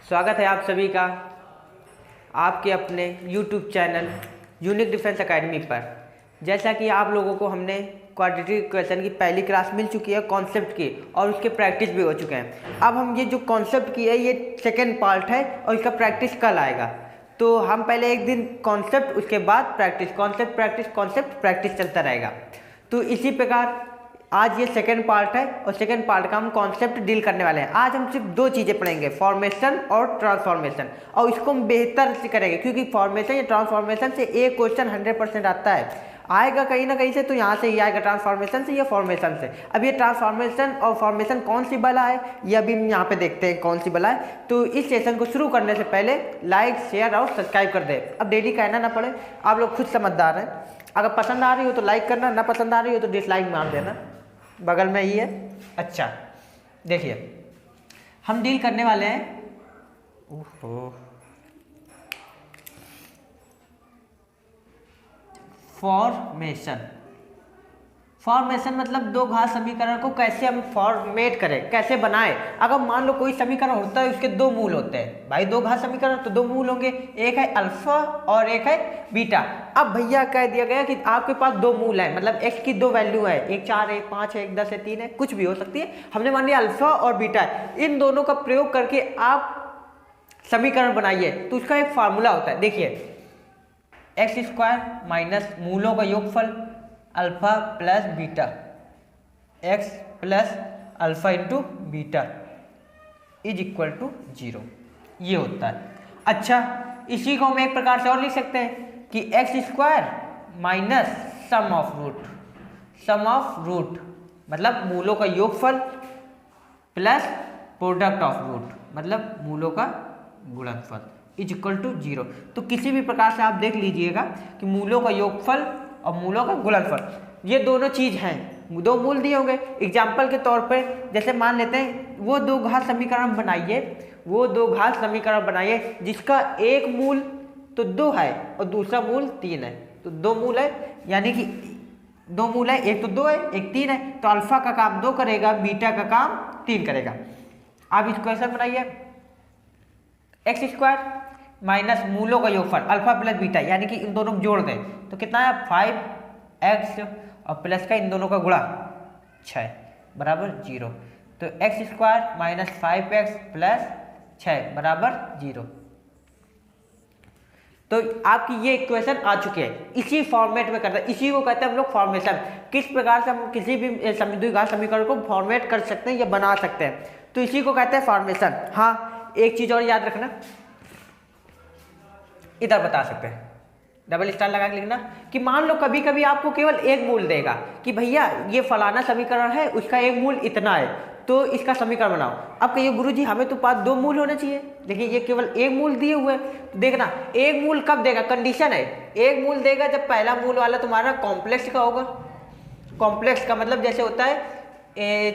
स्वागत है आप सभी का आपके अपने YouTube channel unique defence academy पर। जैसा कि आप लोगों को हमने क्वाड्रेटिक इक्वेशन की पहली क्लास मिल चुकी है कॉन्सेप्ट की, और उसके प्रैक्टिस भी हो चुके हैं। अब हम ये जो कॉन्सेप्ट की है ये सेकेंड पार्ट है और इसका प्रैक्टिस कल आएगा। तो हम पहले एक दिन कॉन्सेप्ट, उसके बाद practice, concept practice concept practice चलता रहेगा। तो इसी प्रकार आज ये सेकेंड पार्ट है और सेकेंड पार्ट का हम कॉन्सेप्ट डील करने वाले हैं। आज हम सिर्फ दो चीज़ें पढ़ेंगे, फॉर्मेशन और ट्रांसफॉर्मेशन, और इसको हम बेहतर से करेंगे क्योंकि फॉर्मेशन या ट्रांसफॉर्मेशन से एक क्वेश्चन 100% आता है, आएगा कहीं ना कहीं से, तो यहाँ से ही आएगा ट्रांसफॉर्मेशन से या फॉर्मेशन से। अब ये ट्रांसफॉर्मेशन और फॉर्मेशन कौन सी बला है ये अभी हम यहाँ पे देखते हैं कौन सी बला है। तो इस सेशन को शुरू करने से पहले लाइक, शेयर और सब्सक्राइब कर दे। अब डेली कहना ना पड़े, आप लोग खुद समझदार हैं। अगर पसंद आ रही हो तो लाइक करना, ना पसंद आ रही हो तो डिसलाइक मार देना, बगल में ही है। अच्छा देखिए, हम डील करने वाले हैं फॉर्मेशन। फॉर्मेशन मतलब दो घात समीकरण को कैसे हम फॉर्मेट करें, कैसे बनाएं। अगर मान लो कोई समीकरण होता है, उसके दो मूल होते हैं भाई, दो घात समीकरण तो दो मूल होंगे, एक है अल्फा और एक है बीटा। अब भैया कह दिया गया कि आपके पास दो मूल है, मतलब x की दो वैल्यू है, एक 4 है, 5 है, एक 10 है, 3 है, कुछ भी हो सकती है। हमने मान लिया अल्फा और बीटा है, इन दोनों का प्रयोग करके आप समीकरण बनाइए। तो उसका एक फार्मूला होता है, देखिए x² माइनस मूलों का योगफल alpha plus beta, x plus alpha into beta is equal to 0, ये होता है। अच्छा, इसी को हम एक प्रकार से और लिख सकते हैं कि x² minus sum of root मतलब मूलों का योगफल प्लस प्रोडक्ट ऑफ रूट मतलब मूलों का गुणनफल इज इक्वल टू 0। तो किसी भी प्रकार से आप देख लीजिएगा कि मूलों का योगफल और मूलों का गुणनफल ये दोनों चीज हैं, दो मूल दिए होंगे। एग्जाम्पल के तौर पर जैसे मान लेते हैं वो दो घात समीकरण बनाइए, जिसका एक मूल तो 2 है और दूसरा मूल 3 है। तो दो मूल है, यानी कि दो मूल है, एक तो 2 है, एक 3 है। तो अल्फा का काम 2 करेगा, बीटा का काम 3 करेगा। आप इस क्वेश्चन बनाइए, x² माइनस मूलों का योगफल अल्फा प्लस बीटा, यानी कि इन दोनों को जोड़ दें तो कितना है 5x और प्लस का इन दोनों का गुणा 6 बराबर 0। तो x² माइनस 5x प्लस 6 बराबर 0। तो आपकी ये इक्वेशन आ चुकी है, इसी फॉर्मेट में करते हैं, इसी को कहते हैं हम लोग फॉर्मेशन। किस प्रकार से हम किसी भी द्विघात समीकरण को फॉर्मेट कर सकते हैं या बना सकते हैं, तो इसी को कहते हैं फॉर्मेशन। हाँ, एक चीज और याद रखना, इधर बता सकते हैं, डबल स्टार लगा के लिखना कि मान लो कभी कभी आपको केवल एक मूल देगा कि भैया ये फलाना समीकरण है, उसका एक मूल इतना है, तो इसका समीकरण बनाओ। अब कहिए गुरुजी हमें तो पास दो मूल होने चाहिए, देखिए ये केवल एक मूल दिए हुए। तो देखना एक मूल कब देगा, कंडीशन है एक मूल देगा जब पहला मूल वाला तुम्हारा कॉम्प्लेक्स का होगा। कॉम्प्लेक्स का मतलब जैसे होता है,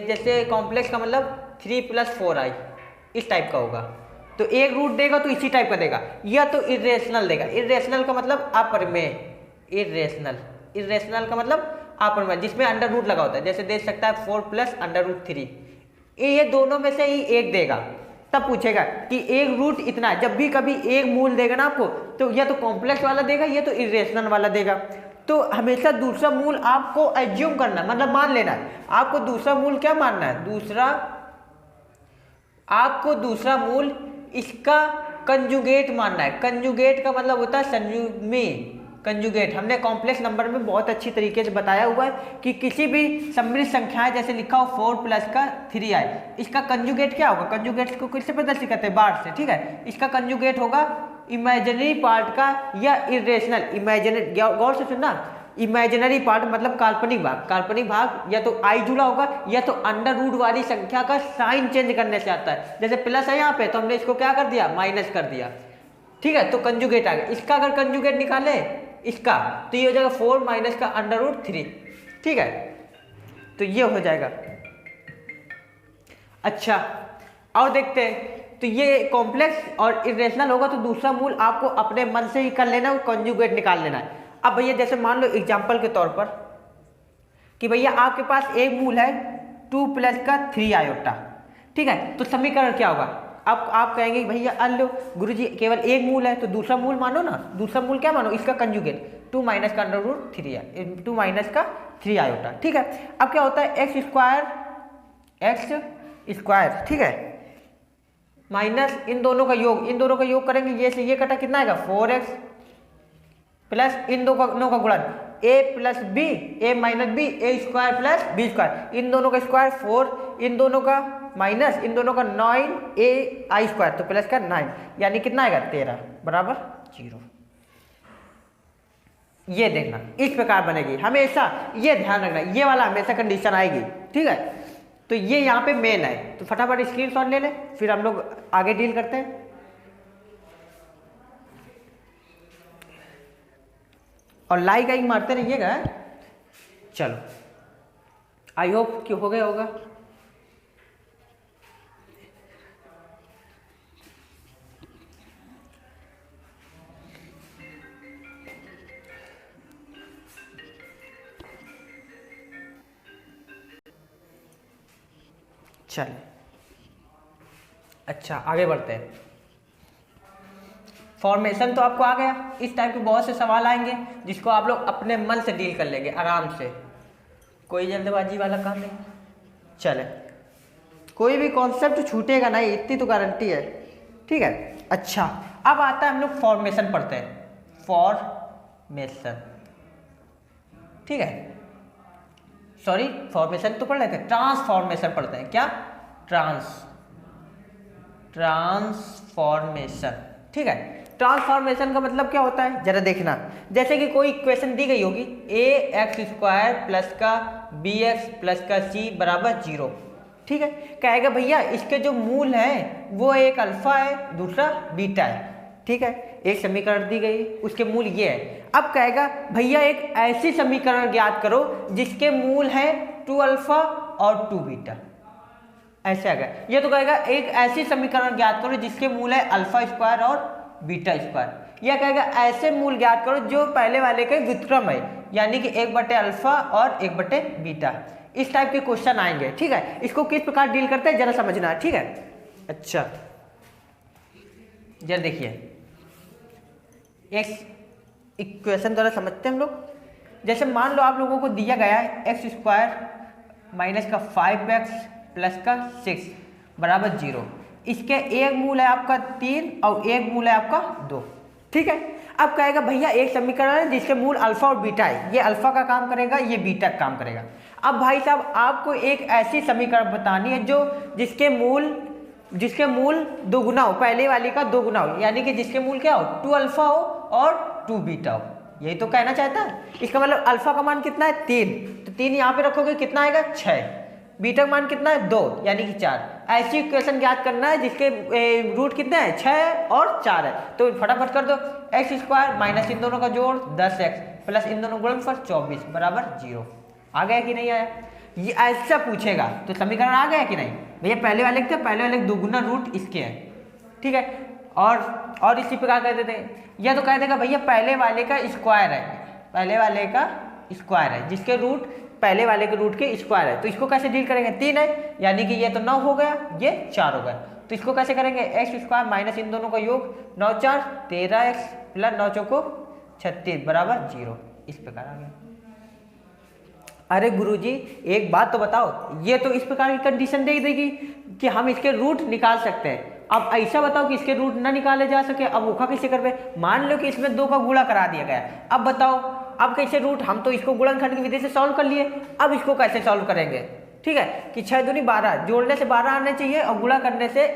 जैसे कॉम्प्लेक्स का मतलब 3 + 4i इस टाइप का होगा। तो एक रूट देगा तो इसी टाइप का देगा, या तो इरेशनल देगा। इरेशनल का मतलब अप्रमेय, इरेशनल का मतलब अप्रमेय, जिसमें अंडर रूट लगा होता है। जैसे दे सकता है 4 + √3, ये दोनों में से ही एक देगा। तब पूछेगा कि एक रूट इतना है। जब भी कभी एक मूल देगा ना आपको, तो या तो कॉम्प्लेक्स वाला देगा या तो इरेशनल वाला देगा। तो हमेशा दूसरा मूल आपको एज्यूम करना, मतलब मान लेना है। आपको दूसरा मूल क्या मानना है, दूसरा मूल इसका कंजुगेट मानना है। कंजुगेट का मतलब होता है संयुग्मी कंजुगेट। हमने कॉम्प्लेक्स नंबर में बहुत अच्छी तरीके से बताया हुआ है कि किसी भी समृद्ध संख्याएं जैसे लिखा हो 4 + का 3i, इसका कंजुगेट क्या होगा। कंजुगेट को किससे प्रदर्शित करते हैं, बार से, ठीक है। इसका कंजुगेट होगा इमेजिनरी पार्ट का या इरेशनल। इमेजिनरी, गौर से सुनना, इमेजिनरी पार्ट मतलब काल्पनिक भाग या तो आई जुड़ा होगा या तो अंडर रूट वाली संख्या का साइन चेंज करने से आता है। जैसे प्लस है यहाँ पे तो हमने इसको क्या कर दिया, माइनस कर दिया, ठीक है। तो कंजुगेट आ गया। इसका अगर कंजुगेट निकाले इसका, तो ये हो जाएगा 4 माइनस का √3, ठीक है। तो ये हो जाएगा। अच्छा, और देखते हैं, तो ये कॉम्प्लेक्स और इरेशनल होगा तो दूसरा मूल आपको अपने मन से ही कर लेना, कंजुगेट निकाल लेना है। अब भैया जैसे मान लो एग्जाम्पल के तौर पर कि भैया आपके पास एक मूल है 2 + का 3 आयोटा, ठीक है। तो समीकरण क्या होगा, अब आप कहेंगे भैया अल्लो गुरुजी केवल एक मूल है तो दूसरा मूल मानो ना, दूसरा मूल क्या मानो, इसका कंजुगेट 2 माइनस का अंडर रूट 3 है, 2 माइनस का 3 आयोटा, ठीक है। अब क्या होता है एक्स स्क्वायर, ठीक है, माइनस इन दोनों का योग, इन दोनों का योग करेंगे, ये से ये कटा कितना आएगा 4x प्लस इन दोनों का गुणन a plus B, A minus B, A square plus B square, इन दोनों का स्क्वायर 4, इन दोनों का माइनस इन दोनों का 9 ए आई स्क्वायर तो प्लस का 9, यानी कितना आएगा 13 बराबर 0। ये देखना इस प्रकार बनेगी हमेशा, ये ध्यान रखना, ये वाला हमेशा कंडीशन आएगी, ठीक है। तो ये यहाँ पे मेन है, तो फटाफट स्क्रीनशॉट ले ले, फिर हम लोग आगे डील करते हैं। और लाइक आइक मारते रहिएगा। चलो आई होप कि हो गया होगा। चले अच्छा आगे बढ़ते हैं। फॉर्मेशन तो आपको आ गया, इस टाइप के बहुत से सवाल आएंगे जिसको आप लोग अपने मन से डील कर लेंगे आराम से, कोई जल्दबाजी वाला काम नहीं। चले कोई भी कॉन्सेप्ट छूटेगा नहीं, इतनी तो गारंटी है, ठीक है। अच्छा अब आता है हम लोग फॉर्मेशन पढ़ते हैं, फॉर्मेशन, ठीक है, सॉरी फॉर्मेशन तो पढ़ लेते हैं, ट्रांसफॉर्मेशन पढ़ते हैं। क्या ट्रांसफॉर्मेशन, ठीक है। ट्रांसफॉर्मेशन का मतलब क्या होता है जरा देखना, जैसे कि कोई इक्वेशन दी गई होगी ए एक्स स्क्वायर प्लस का बी एक्स प्लस का सी बराबर 0, ठीक है। कहेगा भैया इसके जो मूल हैं वो एक अल्फा है दूसरा बीटा है, ठीक है। एक समीकरण दी गई उसके मूल ये है। अब कहेगा भैया एक ऐसी समीकरण ज्ञात करो जिसके मूल हैं 2 अल्फा और 2 बीटा, ऐसे आ गया। ये तो कहेगा एक ऐसी समीकरण ज्ञात करो जिसके मूल है अल्फा स्क्वायर और बीटा स्क्वायर। यह कहेगा ऐसे मूल ज्ञात करो जो पहले वाले के व्युत्क्रम है, यानी कि 1 बटे अल्फा और 1 बटे बीटा। इस टाइप के क्वेश्चन आएंगे, ठीक है। इसको किस प्रकार डील करते हैं जरा समझना, ठीक है। अच्छा जरा देखिए एक इक्वेशन द्वारा समझते हैं हम लोग। जैसे मान लो आप लोगों को दिया गया है एक्स स्क्वायर माइनस का 5x प्लस का 6 बराबर 0। इसके एक मूल है आपका 3 और एक मूल है आपका 2, ठीक है। अब कहेगा भैया एक समीकरण है जिसके मूल अल्फा और बीटा है, ये अल्फा का काम करेगा ये बीटा का काम करेगा। अब भाई साहब आपको एक ऐसी समीकरण बतानी है जो जिसके मूल दोगुना हो, पहले वाले का दोगुना हो, यानी कि जिसके मूल क्या हो 2 अल्फा हो और 2 बीटा हो। यही तो कहना चाहता है। इसका मतलब अल्फा का मान कितना है 3, तो 3 यहाँ पे रखोगे कितना आएगा 6, बीटा का मान कितना है 2 यानी कि 4। ऐसी इक्वेशन ज्ञात करना है जिसके रूट कितने हैं 6 और 4 है, तो फटाफट कर दो एक्स स्क्वायर माइनस इन दोनों का जोड़ 10x प्लस इन दोनों गुणनफल 24 बराबर 0। आ गया कि नहीं आया? ये ऐसा पूछेगा तो समीकरण आ गया कि नहीं भैया, पहले वाले के पहले वाले दोगुना रूट इसके है, ठीक है। और इसी प्रकार कह देते हैं, या तो कह देगा भैया पहले वाले का स्क्वायर है, पहले वाले का स्क्वायर है जिसके रूट पहले वाले के रूट के स्क्वायर है, तो इसको कैसे डील करेंगे 3 है यानी कि ये तो 9 हो गया ये 4 हो गया, तो इसको कैसे करेंगे एक्स स्क्वायर माइनस इन दोनों का योग 9 4 13x प्लस 9 चौको 36 बराबर 0। इस प्रकार आ गया। अरे गुरुजी एक बात तो बताओ, ये तो इस प्रकार की कंडीशन दे देगी कि हम इसके रूट निकाल सकते हैं। अब ऐसा बताओ कि इसके रूट ना निकाले जा सके, अब ऊखा कैसे करवे? मान लो कि इसमें 2 का गुणा करा दिया गया, अब बताओ अब कैसे रूट, हम तो इसको गुणनखंड की विधि से सॉल्व कर लिए, अब इसको कैसे सॉल्व करेंगे? ठीक है कि 6 दूनी 12, जोड़ने से 12 आने चाहिए और गुणा करने से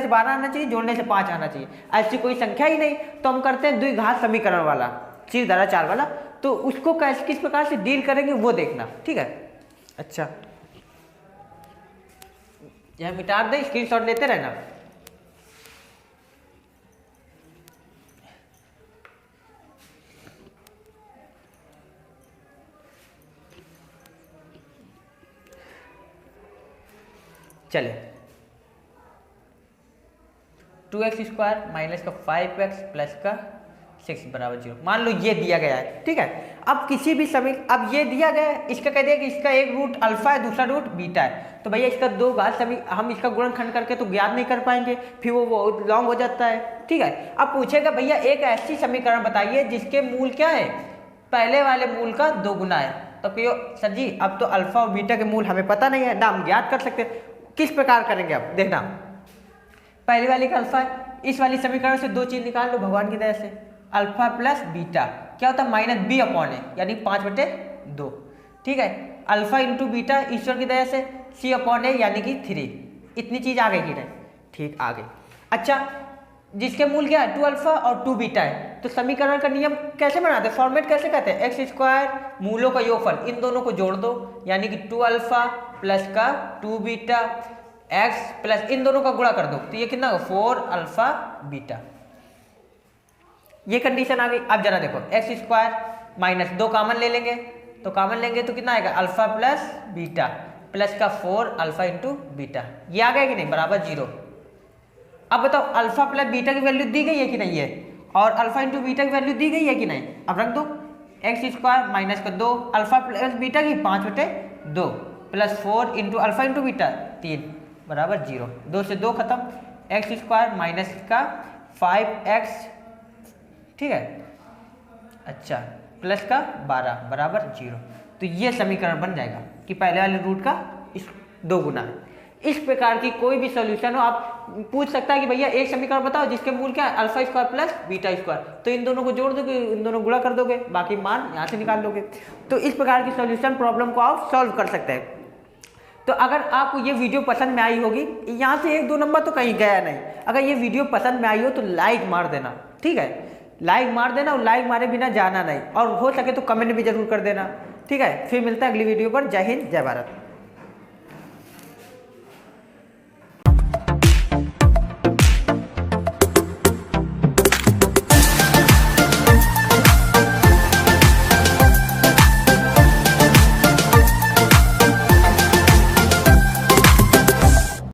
12 आना चाहिए, जोड़ने से 5 आना चाहिए। ऐसी कोई संख्या ही नहीं, तो हम करते हैं द्विघात समीकरण वाला, चीज धारा 4 वाला, तो उसको कैसे किस प्रकार से डील करेंगे वो देखना, ठीक है। अच्छा यह मिटा दे, स्क्रीनशॉट लेते रहना। चले 2x स्क्वायर माइनस का 5x प्लस का 6 बराबर 0। मान लो ये दिया गया है, ठीक है। अब किसी भी अब ये दिया गया है, इसका कह दिया कि इसका एक रूट अल्फा है, दूसरा रूट बीटा है, तो भैया इसका दो घात हम इसका गुणनखंड करके तो ज्ञात नहीं कर पाएंगे, फिर वो लॉन्ग हो जाता है, ठीक है। अब पूछेगा भैया एक ऐसी समीकरण बताइए जिसके मूल क्या है, पहले वाले मूल का 2 गुना है। तो क्यों सर जी, अब तो अल्फा और बीटा के मूल हमें पता नहीं है ना, हम ज्ञात कर सकते। किस प्रकार करेंगे अब देखना, पहली वाली का अल्फा है, इस वाली समीकरण से 2 चीज निकाल लो भगवान की दया से, अल्फा प्लस बीटा क्या होता है माइनस बी अपॉन है, यानी 5/2, ठीक है। अल्फा इंटू बीटा ईश्वर की दया से सी अपॉन है यानी कि 3। इतनी चीज आ गई कि नहीं, ठीक आ गई। अच्छा, जिसके मूल क्या है 2 अल्फा और 2 बीटा है, तो समीकरण का नियम कैसे बनाते हैं, फॉर्मेट कैसे कहते हैं, x² मूलों का योगफल, इन दोनों को जोड़ दो, यानी कि 2 अल्फा प्लस का 2 बीटा x प्लस इन दोनों का गुणा कर दो, तो ये कितना होगा 4 अल्फा बीटा। ये कंडीशन आ गई। अब जरा देखो x² माइनस 2 कामन ले लेंगे, तो कामन लेंगे तो कितना आएगा अल्फा प्लस बीटा प्लस का 4 अल्फा इंटू बीटा, ये आ गया कि नहीं, बराबर 0। अब बताओ अल्फा प्लस बीटा की वैल्यू दी गई है कि नहीं है, और अल्फा इंटू बीटा की वैल्यू दी गई है कि नहीं। अब रख दो x² माइनस का 2 अल्फा प्लस बीटा की 5/2 plus 4 into alpha into beta 3 बराबर 0। 2 से 2 खत्म, x² माइनस का 5x, ठीक है, अच्छा प्लस का 12 बराबर 0। तो ये समीकरण बन जाएगा कि पहले वाले रूट का 2 गुना है। इस प्रकार की कोई भी सॉल्यूशन हो, आप पूछ सकता है कि भैया एक समीकरण बताओ जिसके मूल क्या है अल्फा² प्लस बीटा², तो इन दोनों को जोड़ दोगे, इन दोनों गुणा कर दोगे, बाकी मान यहाँ से निकाल लोगे। तो इस प्रकार की सॉल्यूशन प्रॉब्लम को आप सॉल्व कर सकते हैं। तो अगर आपको ये वीडियो पसंद में आई होगी, यहाँ से 1-2 नंबर तो कहीं गया नहीं, अगर ये वीडियो पसंद में आई हो तो लाइक मार देना, ठीक है, लाइक मार देना, और लाइक मारे बिना जाना नहीं, और हो सके तो कमेंट भी जरूर कर देना, ठीक है। फिर मिलता है अगली वीडियो पर। जय हिंद, जय भारत।